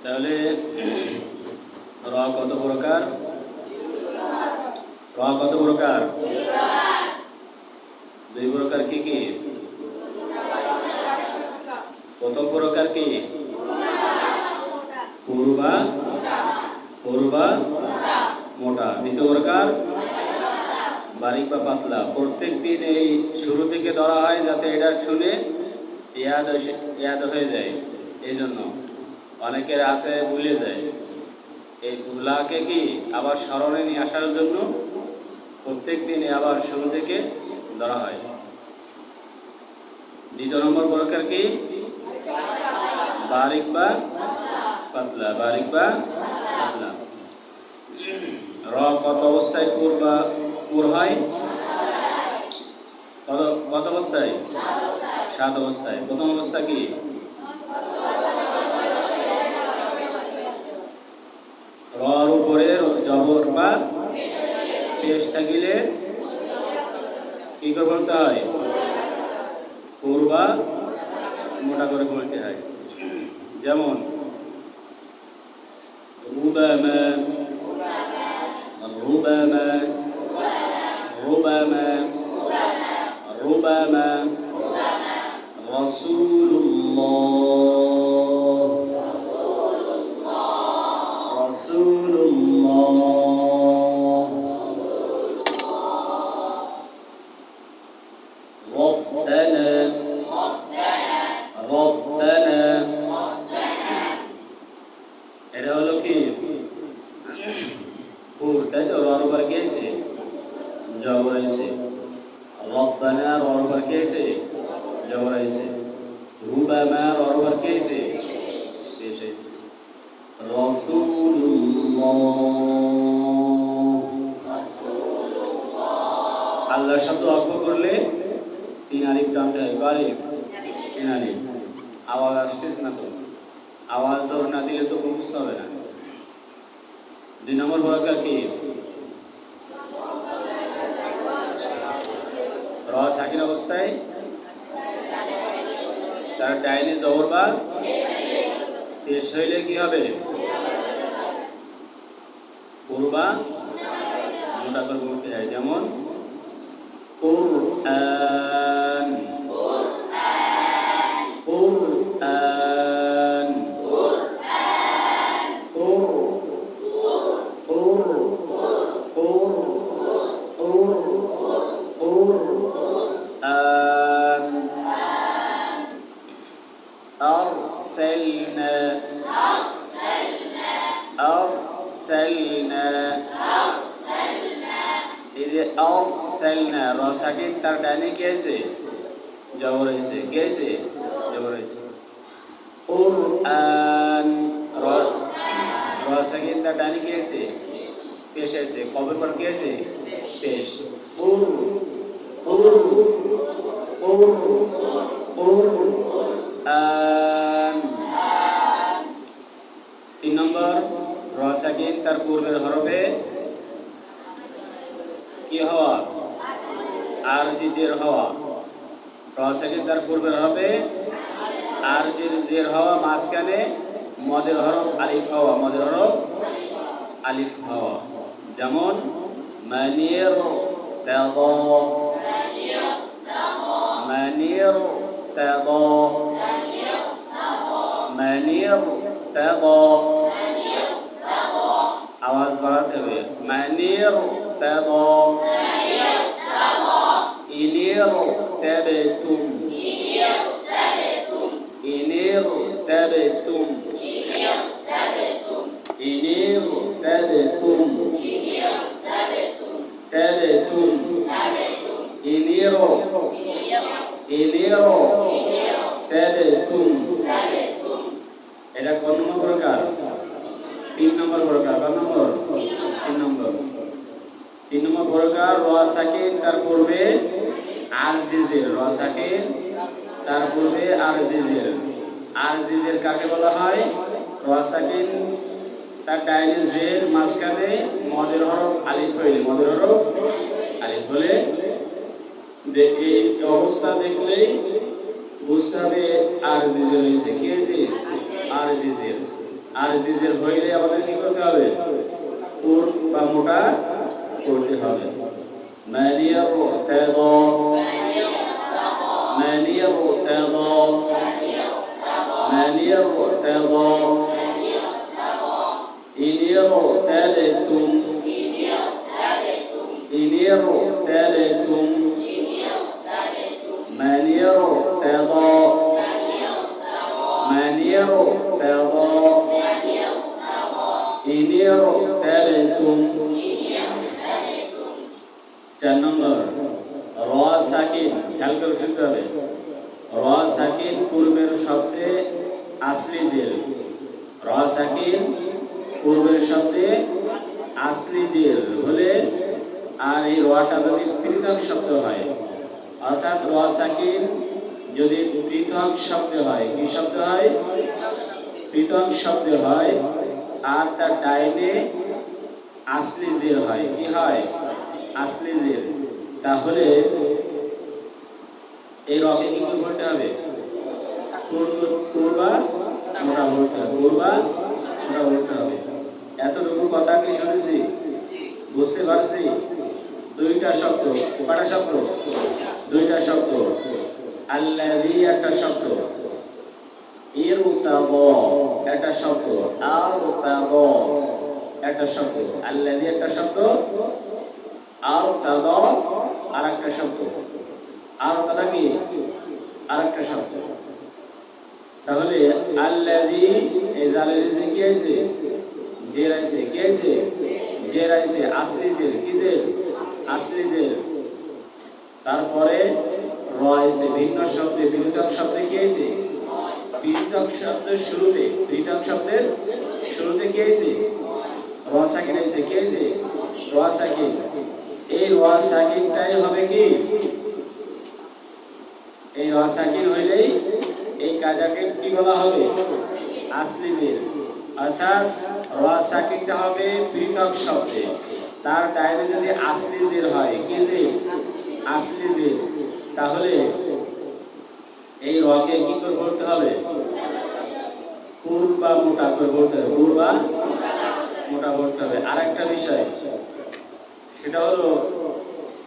তাহলে র কত প্রকার? র কত প্রকার? দুই প্রকার। কি কি? প্রথম প্রকার কি? পূর্বা পূর্বা মোটা। দ্বিতীয় প্রকার বারিক বা পাতলা। প্রত্যেক দিন এই শুরু থেকে ধরা হয় যাতে এটা শুনে ইয়াদ হয়ে যায়। এই জন্য অনেকের আছে ভুলে যায়। এই ভুলাকে কি আবার স্মরণে নিয়ে আসার জন্য প্রত্যেক দিনে আবার শুরু থেকে ধরা হয়। দ্বিতীয় নম্বর প্রকার কি? বারিক বা পাতলা। বারিক বা পাতলা। র কত অবস্থায় পুর হয়? কত অবস্থায়? 7 অবস্থায়। প্রথম অবস্থা কি? রর উপরে জবর বা পেশ থাকিলে কি করে বলতে হয়? পূর্বা মোটা করে বলতে হয়। যেমন রুবামা রুবামা রুবামা রুবামা রাসূলুল্লাহ রাসূলুল্লাহ রব্বানা রব্বানা। এটা হলো কি? পুর, তাই তো? রর উপর কি আছে? জবর আছে। রব্বানা রর উপর কি আছে? জবর আছে। রুবামা রর উপর কি আছে? পেশ আছে। রাসূলুল্লাহ। আল্লাহর শব্দ অক্ষ করলে 3 আলিফ টানতে হয়। আলিফ 3 আলিফ। আওয়াজ আসতেছে না তো? আওয়াজ জোর না দিলে তো বুঝতে হবে না। 2 নম্বর প্রকার কি? র সাকিন অবস্থায় তার ডাইনে জবর বা পেশ হইলে কি হবে? পূর্বা মোটা করে বলতে হয়। যেমন কুরআন কুরআন কুরআন। أرسلنا أرسلنا إذا أرسلنا রসাকিন তার ডানে কি আছে? জবর আছে। কি আছে? জবর আছে। কুরআন রসাকিন তার ডানে কি আছে? পেশ আছে। কবের পর কি আছে? পেশ। কুরআন। 3 নম্বর র সাকিন তার পূর্বের হরফে কি হওয়া? আরজি জের হওয়া। র সাকিন তার পূর্বের হরফে আরজি জের হওয়া, মাঝখানে মদের হরফ আলিফ হওয়া। মদের হরফ আলিফ হওয়া। যেমন মানির তাদা মানির তাদা মানির তাদা। আওয়াজ বাড়াতে হবে। মানির তাদা ইনির তাবেতুম ইনির তাবেতুম ইনির তাবেতুম তাবেতুম ইনির ইনির তাবেতুম। এটা কোন নম্বর প্রকার? 3 নম্বর প্রকার। কত নম্বর? 3 নম্বর। 3 নম্বর প্রকার র সাকিন তার পূর্বে আরজি জের। র সাকিন তার পূর্বে আরজি জের। আরজি জের কাকে বলা হয়? র সাকিন তার ডাইনে জের, মাঝখানে মদের হরফ আলিফ হইলে। মদের হরফ আলিফ হলে এই অবস্থা দেখলেই বুঝতে হবে আরজি জের হয়েছে। কি হয়েছে? আরজি জের। আর জিজের হইলে আমাদের কি করতে হবে? পুর বা মোটা করতে হবে। من يرتضى من يرتضى من يرتضى إن ارتبتم إن ارتبتم من يرتضى من يرتضى إن ارتبتم 4 নম্বর র সাকিন, খেয়াল করে শুনতে হবে। র সাকিন পূর্বের শব্দে আসলি জের, র সাকিন পূর্বের শব্দে আসলি জের হলে আর এই রটা যদি পৃথক শব্দ হয়, অর্থাৎ র সাকিন যদি পৃথক শব্দ হয়, কি শব্দ হয়? পৃথক শব্দ হয় আর তার ডাইনে আসলি জের হয়, কি হয়? আসলি জের। তাহলে এই রকে কি বলতে হবে? পূর্বা মোটা বলতে হবে, পূর্বা মোটা বলতে হবে। এতটুকু কথা কি শুনেছি? বুঝতে পারছি? দুইটা শব্দ, কটা শব্দ? দুইটা শব্দ। আল্লাযী একটা শব্দ, ইরতাবা একটা শব্দ, আরতাবা একটা শব্দ। আল্লাযী একটা শব্দ, আরতাবা আরেকটা শব্দ। আরতাবা কি? আরেকটা শব্দ। তাহলে আল্লাযী এই জালের নিচে কি আছে? জের আছে, কি আছে? জের আছে, আসলি জের, কি জের? আসলি জের। তারপরে র আছে, ভিন্ন শব্দে পৃথক শব্দে কি আছে? পৃথক শব্দের শুরুতে, পৃথক শব্দের শুরুতে কি আছে? র সাকিন আছে, কি আছে? র সাকিন। এই র সাকিনটাই হবে কি? এই র সাকিন হইলেই এই কাজাকে কি বলা হবে? আসলি জের। অর্থাৎ র সাকিনটা হবে পৃথক শব্দে, তার ডাইনে যদি আসলি জের হয়, কি জের? আসলি জের। তাহলে এই রকে কি করে বলতে হবে? পূর্বা মোটা করে বলতে হবে, পূর্বা মোটা বলতে হবে। আরেকটা বিষয়, সেটা হলো